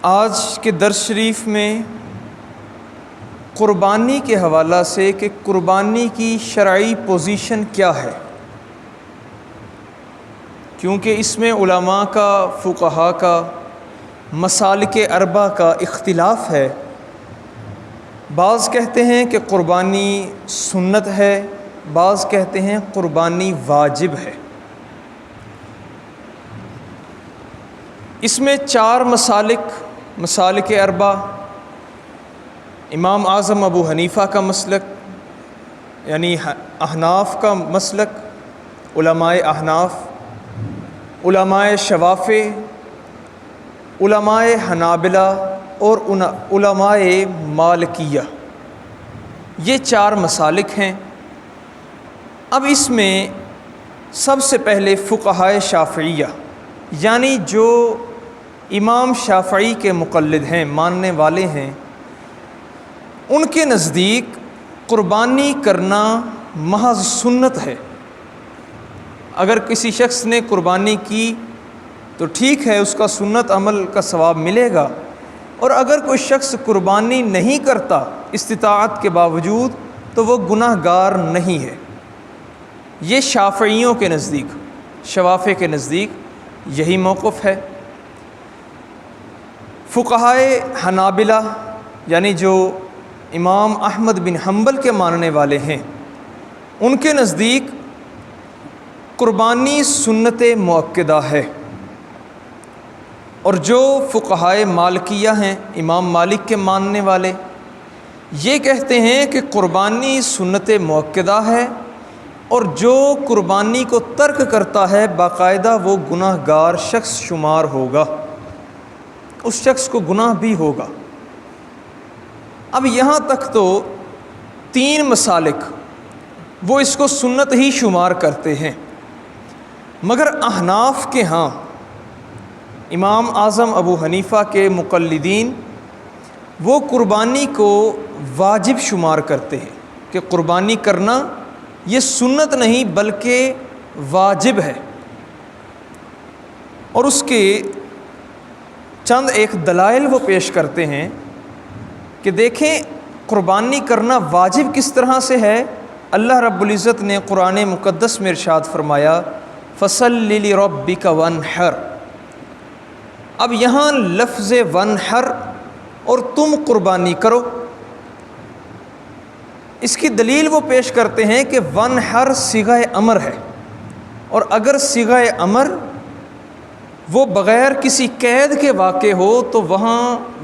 آج کے درس شریف میں قربانی کے حوالہ سے کہ قربانی کی شرعی پوزیشن کیا ہے، کیونکہ اس میں علماء کا، فقہاء کا، مسالک اربع کا اختلاف ہے۔ بعض کہتے ہیں کہ قربانی سنت ہے، بعض کہتے ہیں قربانی واجب ہے۔ اس میں چار مسالک اربع، امام اعظم ابو حنیفہ کا مسلک یعنی احناف کا مسلک، علماء احناف، علماء شوافع، علماء حنابلہ اور علماء مالکیہ، یہ چار مسالک ہیں۔ اب اس میں سب سے پہلے فقہائے شافعیہ یعنی جو امام شافعی کے مقلد ہیں، ماننے والے ہیں، ان کے نزدیک قربانی کرنا محض سنت ہے۔ اگر کسی شخص نے قربانی کی تو ٹھیک ہے، اس کا سنت عمل کا ثواب ملے گا، اور اگر کوئی شخص قربانی نہیں کرتا استطاعت کے باوجود تو وہ گناہ گار نہیں ہے۔ یہ شافعیوں کے نزدیک، شوافع کے نزدیک یہی موقف ہے۔ فقہائے حنابلہ یعنی جو امام احمد بن حنبل کے ماننے والے ہیں، ان کے نزدیک قربانی سنت مؤکدہ ہے، اور جو فقہائے مالکیہ ہیں، امام مالک کے ماننے والے، یہ کہتے ہیں کہ قربانی سنت مؤکدہ ہے، اور جو قربانی کو ترک کرتا ہے باقاعدہ وہ گناہ گار شخص شمار ہوگا، اس شخص کو گناہ بھی ہوگا۔ اب یہاں تک تو تین مسالک وہ اس کو سنت ہی شمار کرتے ہیں، مگر احناف کے ہاں، امام اعظم ابو حنیفہ کے مقلدین، وہ قربانی کو واجب شمار کرتے ہیں کہ قربانی کرنا یہ سنت نہیں بلکہ واجب ہے، اور اس کے چند ایک دلائل وہ پیش کرتے ہیں کہ دیکھیں قربانی کرنا واجب کس طرح سے ہے۔ اللہ رب العزت نے قرآن مقدس میں ارشاد فرمایا فَصَلِّ لِرَبِّكَ وَانْحَرْ۔ اب یہاں لفظ وانحر اور تم قربانی کرو، اس کی دلیل وہ پیش کرتے ہیں کہ وانحر صیغہ امر ہے، اور اگر صیغہ امر وہ بغیر کسی قید کے واقع ہو تو وہاں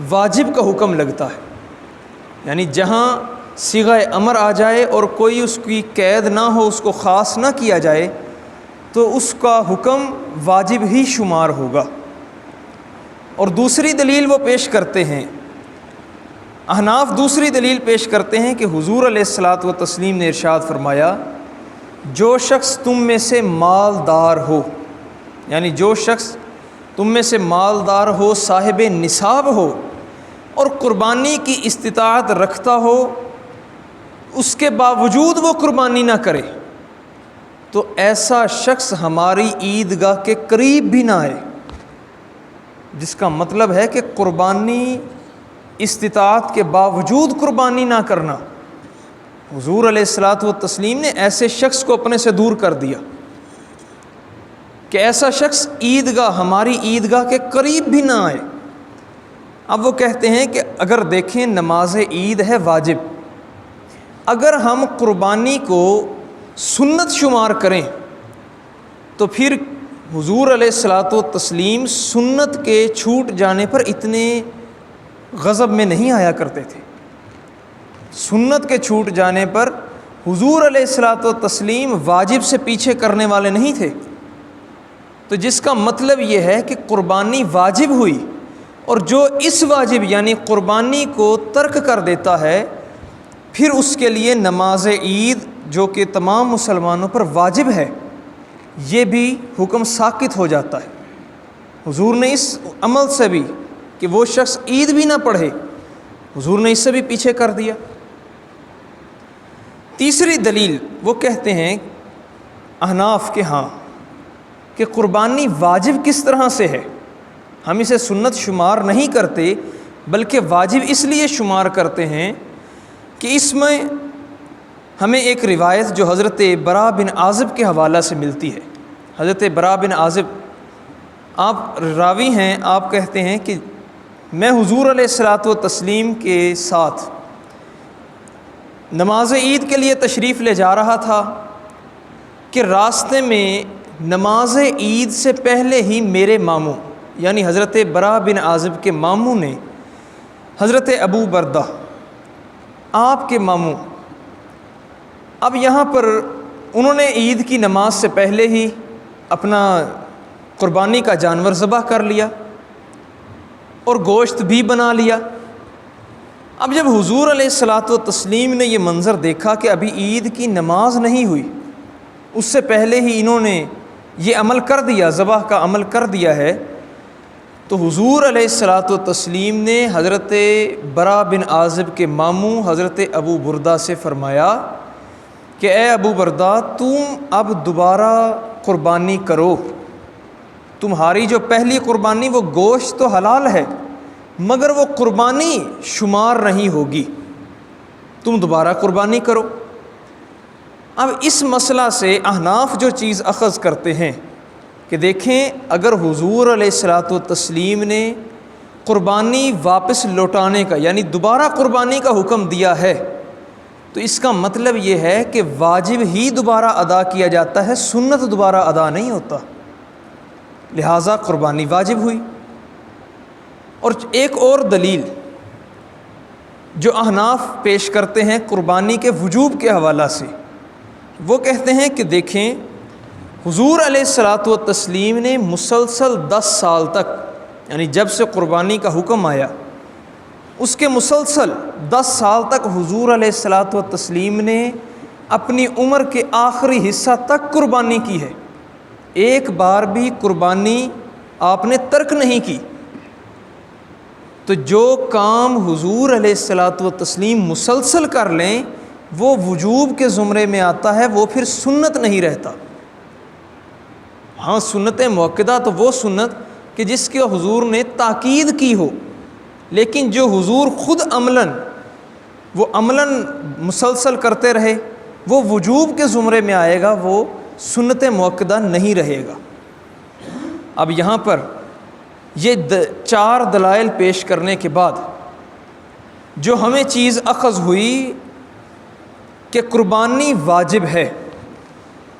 واجب کا حکم لگتا ہے، یعنی جہاں صیغہ امر آ جائے اور کوئی اس کی قید نہ ہو، اس کو خاص نہ کیا جائے، تو اس کا حکم واجب ہی شمار ہوگا۔ اور دوسری دلیل وہ پیش کرتے ہیں، احناف دوسری دلیل پیش کرتے ہیں کہ حضور علیہ الصلاۃ والتسلیم نے ارشاد فرمایا جو شخص تم میں سے مالدار ہو، یعنی جو شخص تم میں سے مالدار ہو، صاحب نصاب ہو، اور قربانی کی استطاعت رکھتا ہو، اس کے باوجود وہ قربانی نہ کرے تو ایسا شخص ہماری عیدگاہ کے قریب بھی نہ آئے، جس کا مطلب ہے کہ قربانی استطاعت کے باوجود قربانی نہ کرنا، حضور علیہ الصلاۃ والتسلیم نے ایسے شخص کو اپنے سے دور کر دیا کہ ایسا شخص عیدگاہ، ہماری عیدگاہ کے قریب بھی نہ آئے۔ اب وہ کہتے ہیں کہ اگر دیکھیں نماز عید ہے واجب، اگر ہم قربانی کو سنت شمار کریں تو پھر حضور علیہ الصلاۃ والتسلیم سنت کے چھوٹ جانے پر اتنے غضب میں نہیں آیا کرتے تھے۔ سنت کے چھوٹ جانے پر حضور علیہ الصلاۃ والتسلیم واجب سے پیچھے کرنے والے نہیں تھے، تو جس کا مطلب یہ ہے کہ قربانی واجب ہوئی، اور جو اس واجب یعنی قربانی کو ترک کر دیتا ہے پھر اس کے لیے نماز عید جو کہ تمام مسلمانوں پر واجب ہے، یہ بھی حکم ساقط ہو جاتا ہے۔ حضور نے اس عمل سے بھی کہ وہ شخص عید بھی نہ پڑھے، حضور نے اس سے بھی پیچھے کر دیا۔ تیسری دلیل وہ کہتے ہیں احناف کے ہاں کہ قربانی واجب کس طرح سے ہے، ہم اسے سنت شمار نہیں کرتے بلکہ واجب اس لیے شمار کرتے ہیں کہ اس میں ہمیں ایک روایت جو حضرت براء بن عازب کے حوالہ سے ملتی ہے. حضرت براء بن عازب آپ راوی ہیں، آپ کہتے ہیں کہ میں حضور علیہ الصلاۃ والتسلیم کے ساتھ نماز عید کے لیے تشریف لے جا رہا تھا کہ راستے میں نماز عید سے پہلے ہی میرے ماموں یعنی حضرت براء بن عازب کے ماموں نے حضرت ابو بردہ آپ کے ماموں، اب یہاں پر انہوں نے عید کی نماز سے پہلے ہی اپنا قربانی کا جانور ذبح کر لیا اور گوشت بھی بنا لیا. اب جب حضور علیہ الصلاۃ والتسلیم نے یہ منظر دیکھا کہ ابھی عید کی نماز نہیں ہوئی، اس سے پہلے ہی انہوں نے یہ عمل کر دیا، ذبح کا عمل کر دیا ہے، تو حضور علیہ الصلاۃ والتسلیم نے حضرت براء بن عازب کے ماموں حضرت ابو بردہ سے فرمایا کہ اے ابو بردہ، تم اب دوبارہ قربانی کرو. تمہاری جو پہلی قربانی وہ گوشت تو حلال ہے مگر وہ قربانی شمار نہیں ہوگی، تم دوبارہ قربانی کرو. اب اس مسئلہ سے احناف جو چیز اخذ کرتے ہیں کہ دیکھیں اگر حضور علیہ الصلاۃ والتسلیم نے قربانی واپس لوٹانے کا یعنی دوبارہ قربانی کا حکم دیا ہے تو اس کا مطلب یہ ہے کہ واجب ہی دوبارہ ادا کیا جاتا ہے، سنت دوبارہ ادا نہیں ہوتا، لہٰذا قربانی واجب ہوئی. اور ایک اور دلیل جو احناف پیش کرتے ہیں قربانی کے وجوب کے حوالہ سے، وہ کہتے ہیں کہ دیکھیں حضور علیہ الصلاۃ والتسلیم نے مسلسل 10 سال تک یعنی جب سے قربانی کا حکم آیا اس کے مسلسل 10 سال تک حضور علیہ الصلاۃ والتسلیم نے اپنی عمر کے آخری حصہ تک قربانی کی ہے، ایک بار بھی قربانی آپ نے ترک نہیں کی. تو جو کام حضور علیہ الصلاۃ والتسلیم مسلسل کر لیں وہ وجوب کے زمرے میں آتا ہے، وہ پھر سنت نہیں رہتا. ہاں سنت موقدہ تو وہ سنت کہ جس کے حضور نے تاکید کی ہو، لیکن جو حضور خود عملاً مسلسل کرتے رہے وہ وجوب کے زمرے میں آئے گا، وہ سنت موقدہ نہیں رہے گا. اب یہاں پر یہ 4 دلائل پیش کرنے کے بعد جو ہمیں چیز اخذ ہوئی کہ قربانی واجب ہے،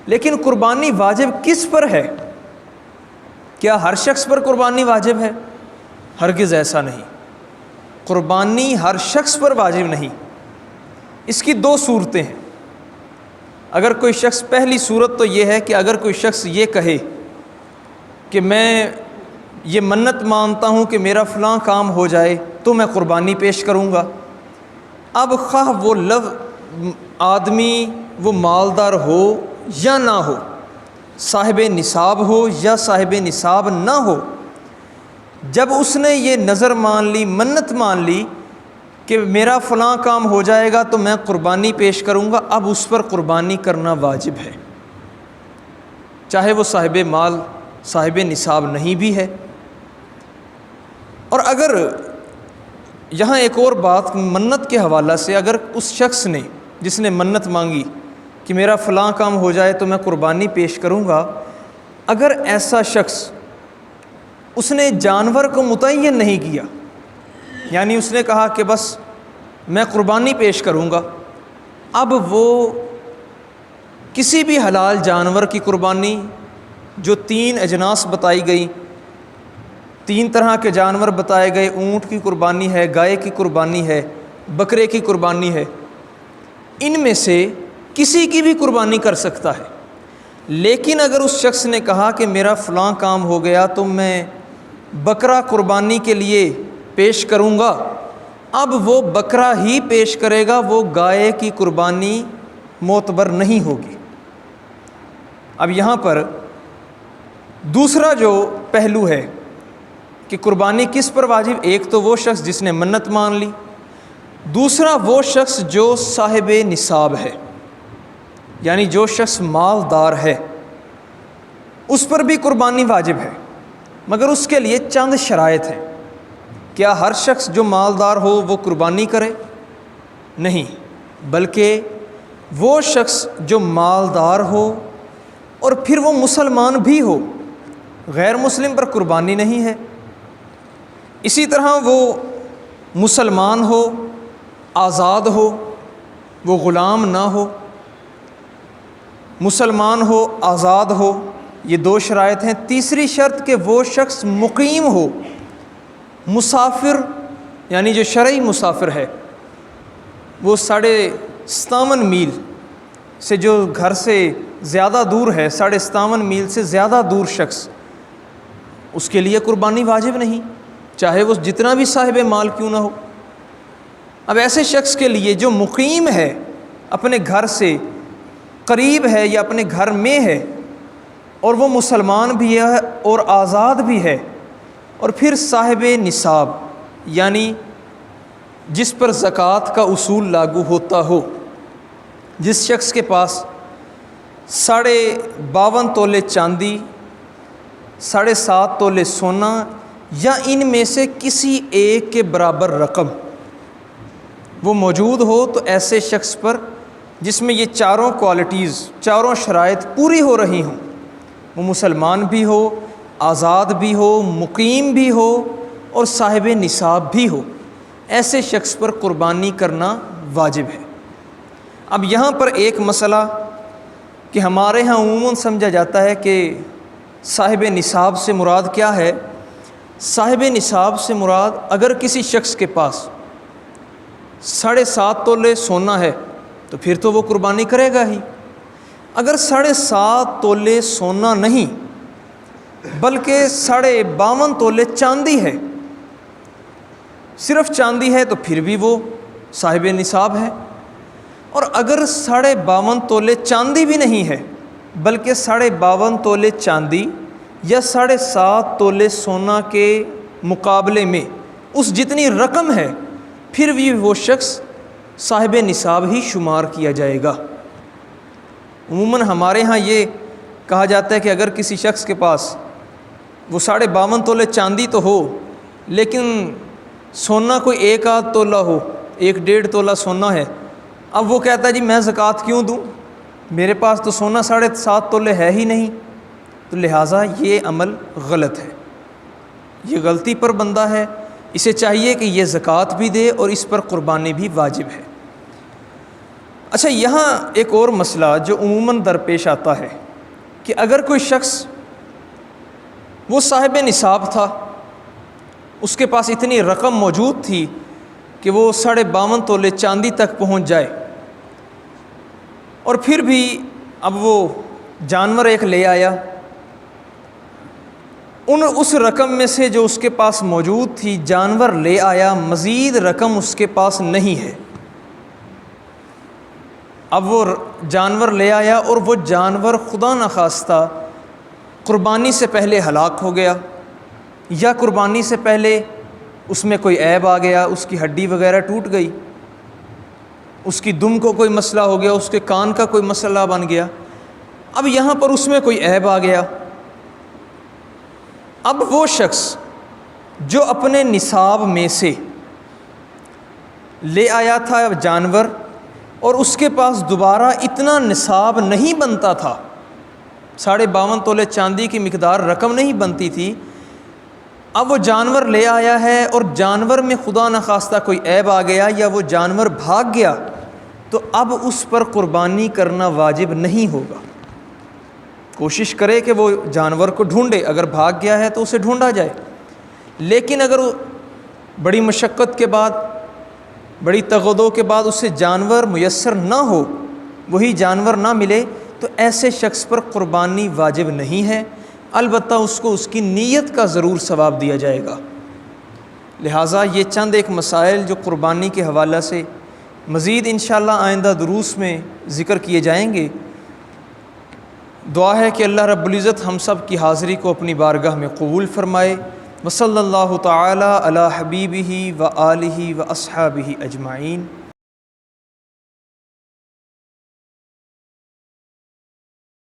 لیکن قربانی واجب کس پر ہے؟ کیا ہر شخص پر قربانی واجب ہے؟ ہرگز ایسا نہیں، قربانی ہر شخص پر واجب نہیں. اس کی 2 صورتیں ہیں. اگر کوئی شخص، پہلی صورت تو یہ ہے کہ اگر کوئی شخص یہ کہے کہ میں یہ منت مانتا ہوں کہ میرا فلاں کام ہو جائے تو میں قربانی پیش کروں گا. اب خواہ وہ آدمی وہ مالدار ہو یا نہ ہو، صاحب نصاب ہو یا صاحب نصاب نہ ہو، جب اس نے یہ نظر مان لی، منت مان لی کہ میرا فلاں کام ہو جائے گا تو میں قربانی پیش کروں گا، اب اس پر قربانی کرنا واجب ہے، چاہے وہ صاحب مال صاحب نصاب نہیں بھی ہے. اور اگر یہاں ایک اور بات منت کے حوالہ سے، اگر اس شخص نے جس نے منت مانگی کہ میرا فلاں کام ہو جائے تو میں قربانی پیش کروں گا، اگر ایسا شخص اس نے جانور کو متعین نہیں کیا، یعنی اس نے کہا کہ بس میں قربانی پیش کروں گا، اب وہ کسی بھی حلال جانور کی قربانی، جو 3 اجناس بتائی گئی، 3 طرح کے جانور بتائے گئے، اونٹ کی قربانی ہے، گائے کی قربانی ہے، بکرے کی قربانی ہے، ان میں سے کسی کی بھی قربانی کر سکتا ہے. لیکن اگر اس شخص نے کہا کہ میرا فلاں کام ہو گیا تو میں بکرا قربانی کے لیے پیش کروں گا، اب وہ بکرا ہی پیش کرے گا، وہ گائے کی قربانی معتبر نہیں ہوگی. اب یہاں پر دوسرا جو پہلو ہے کہ قربانی کس پر واجب، ایک تو وہ شخص جس نے منت مان لی، دوسرا وہ شخص جو صاحب نصاب ہے، یعنی جو شخص مالدار ہے، اس پر بھی قربانی واجب ہے. مگر اس کے لیے چند شرائط ہیں۔ کیا ہر شخص جو مالدار ہو وہ قربانی کرے؟ نہیں، بلکہ وہ شخص جو مالدار ہو اور پھر وہ مسلمان بھی ہو، غیر مسلم پر قربانی نہیں ہے۔ اسی طرح وہ مسلمان ہو، آزاد ہو، وہ غلام نہ ہو، مسلمان ہو، آزاد ہو، یہ 2 شرائط ہیں۔ تیسری شرط کہ وہ شخص مقیم ہو، مسافر یعنی جو شرعی مسافر ہے، وہ 57.5 میل سے جو گھر سے زیادہ دور ہے، 57.5 میل سے زیادہ دور شخص، اس کے لیے قربانی واجب نہیں، چاہے وہ جتنا بھی صاحب مال کیوں نہ ہو۔ اب ایسے شخص کے لیے جو مقیم ہے، اپنے گھر سے قریب ہے یا اپنے گھر میں ہے، اور وہ مسلمان بھی ہے اور آزاد بھی ہے، اور پھر صاحب نصاب یعنی جس پر زکوٰۃ کا اصول لاگو ہوتا ہو، جس شخص کے پاس 52.5 تولے چاندی، 7.5 تولے سونا یا ان میں سے کسی ایک کے برابر رقم وہ موجود ہو، تو ایسے شخص پر جس میں یہ چاروں کوالٹیز، چاروں شرائط پوری ہو رہی ہوں، وہ مسلمان بھی ہو، آزاد بھی ہو، مقیم بھی ہو اور صاحب نصاب بھی ہو، ایسے شخص پر قربانی کرنا واجب ہے۔ اب یہاں پر ایک مسئلہ کہ ہمارے ہاں عموماً سمجھا جاتا ہے کہ صاحب نصاب سے مراد کیا ہے؟ صاحب نصاب سے مراد اگر کسی شخص کے پاس 7.5 تولے سونا ہے تو پھر تو وہ قربانی کرے گا ہی۔ اگر 7.5 تولے سونا نہیں بلکہ 52.5 تولے چاندی ہے، صرف چاندی ہے، تو پھر بھی وہ صاحب نصاب ہے۔ اور اگر 52.5 تولے چاندی بھی نہیں ہے بلکہ 52.5 تولے چاندی یا 7.5 تولے سونا کے مقابلے میں اس جتنی رقم ہے، پھر بھی وہ شخص صاحب نصاب ہی شمار کیا جائے گا۔ عموماً ہمارے ہاں یہ کہا جاتا ہے کہ اگر کسی شخص کے پاس وہ 52.5 تولے چاندی تو ہو، لیکن سونا کوئی 1.5 تولہ ہو، 1.5 تولہ سونا ہے، اب وہ کہتا ہے جی میں زکوٰۃ کیوں دوں، میرے پاس تو سونا 7.5 تولے ہے ہی نہیں، تو لہٰذا یہ عمل غلط ہے، یہ غلطی پر بندہ ہے، اسے چاہیے کہ یہ زکوٰۃ بھی دے اور اس پر قربانی بھی واجب ہے۔ اچھا، یہاں ایک اور مسئلہ جو عموماً درپیش آتا ہے کہ اگر کوئی شخص وہ صاحب نصاب تھا، اس کے پاس اتنی رقم موجود تھی کہ وہ 52.5 تولے چاندی تک پہنچ جائے، اور پھر بھی اب وہ جانور ایک لے آیا، اس رقم میں سے جو اس کے پاس موجود تھی جانور لے آیا، مزید رقم اس کے پاس نہیں ہے، اب وہ جانور لے آیا اور وہ جانور خدا نخواستہ قربانی سے پہلے ہلاک ہو گیا، یا قربانی سے پہلے اس میں کوئی عیب آ گیا، اس کی ہڈی وغیرہ ٹوٹ گئی، اس کی دم کو کوئی مسئلہ ہو گیا، اس کے کان کا کوئی مسئلہ بن گیا، اب یہاں پر اس میں کوئی عیب آ گیا، اب وہ شخص جو اپنے نصاب میں سے لے آیا تھا جانور اور اس کے پاس دوبارہ اتنا نصاب نہیں بنتا تھا، 52.5 تولے چاندی کی مقدار رقم نہیں بنتی تھی، اب وہ جانور لے آیا ہے اور جانور میں خدا نخواستہ کوئی عیب آ گیا یا وہ جانور بھاگ گیا، تو اب اس پر قربانی کرنا واجب نہیں ہوگا۔ کوشش کرے کہ وہ جانور کو ڈھونڈے، اگر بھاگ گیا ہے تو اسے ڈھونڈا جائے، لیکن اگر بڑی مشقت کے بعد، بڑی تغدو کے بعد اسے جانور میسر نہ ہو، وہی جانور نہ ملے، تو ایسے شخص پر قربانی واجب نہیں ہے، البتہ اس کو اس کی نیت کا ضرور ثواب دیا جائے گا۔ لہٰذا یہ چند ایک مسائل جو قربانی کے حوالہ سے مزید انشاءاللہ آئندہ دروس میں ذکر کیے جائیں گے۔ دعا ہے کہ اللہ رب العزت ہم سب کی حاضری کو اپنی بارگاہ میں قبول فرمائے۔ وصلی اللہ تعالی علی حبیبہ و آلہ و اصحابہ اجمعین۔